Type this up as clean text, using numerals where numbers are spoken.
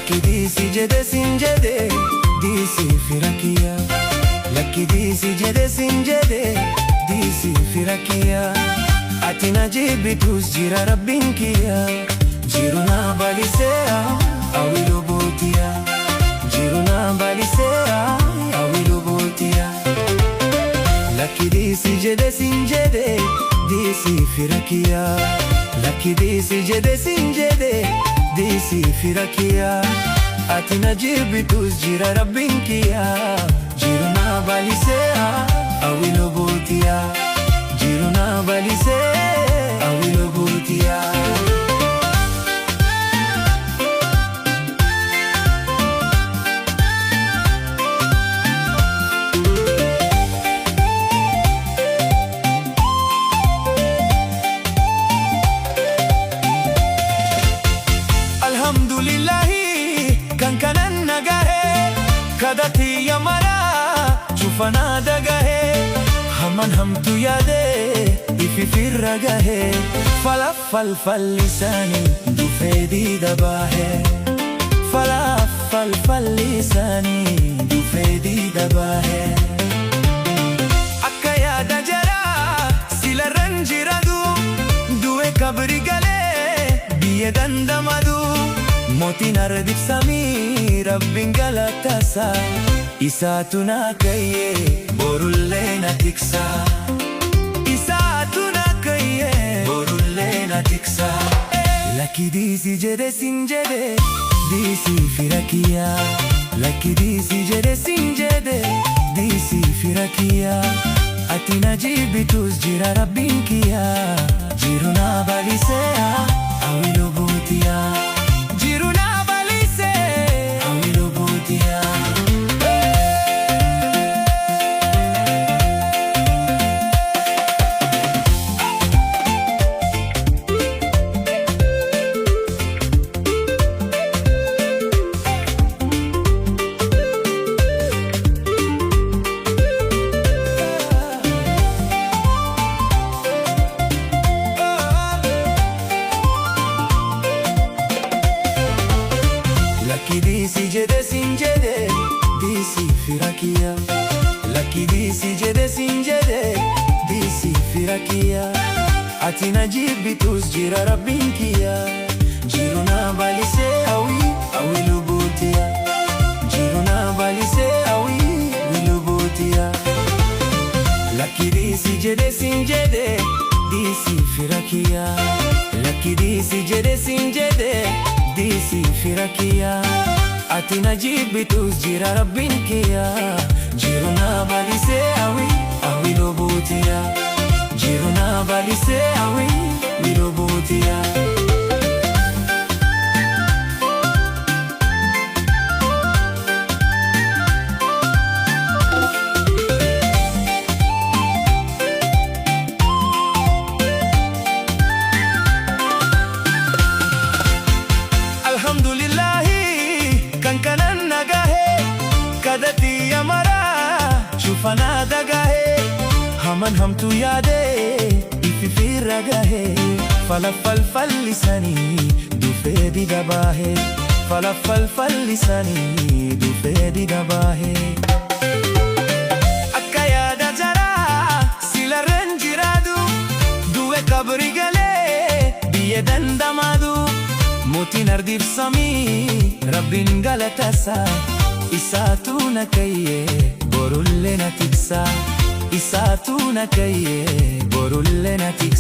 Lakki diisi jedhe sin jedhe diisii fira kiyya. Lakki diisi jedhe sin jedhe diisii fira kiyya. Ati na jibbitus jira rabbiin kiyya. Jiru na baliseera awwilu bootiya. Jiru na baliseera awwilu bootiya. Lakki diisi jedhe sin jedhe diisii fira kiyya. Lakki diisi jedhe sin jedhe diisii fira kiyya. Ati na jibbitus jira rabbiin kiyya. Jiru na baliseera awwilu bootiya. Jiru na baliseera awwilu bootiya. Alhamdulillahi kan kanan nagahe kadati yamara chufana dagahe haman hamtu yade ifi firra gahe falafal lisani dufedi dabahe falafal lisani dufedi dabahe akaya dajara sila ranjiradu duwe kabri gale biye dandamadu Mootiin ardif samii rabbiin galatasa. Isaatu na kayyee borullee na tiksa. Isaatu na kayyee borullee na tiksa. Lakki diisi jedhe sin jedhe diisii fira kiyya. Lakki diisi jedhe sin jedhe diisii fira kiyya. Ati na jibbitus jira rabbiin kiyya. Jiru na baliseera awwilu bootiya. Jiru na baliseera awwilu bootiya. Lakki diisi jedhe sin jedhe diisii fira kiyya. Lakki diisi jedhe sin jedhe diisii fira kiyya. Ati na jibbitus jira rabbiin kiyya. Jiru na baliseera awwilu bootiya. Jiru na baliseera awwilu bootiya. Lakki diisi jedhe sin jedhe diisii fira kiyya. Lakki diisi jedhe sin jedhe diisii fira kiyya. Ati na jibbitus jira rabbiin kiyya. Jiru na baliseera awwilu bootiya. Jiru na baliseera awwilu bootiya. Alhamdulillahi kan kanan nagahe kadati yamara chufana dagahe haman hamtu yade ifi firra gahe falafal lisani dufedi dabahe falafal lisani dufedi dabahe akaya dajara sila ranjiradu duwe kabri gale biye dandamadu Mootiin ardif samii rabbiin galatasa. Isaatu na kayyee borullee na tiksa. Isaatu na kayyee borullee na tiksa.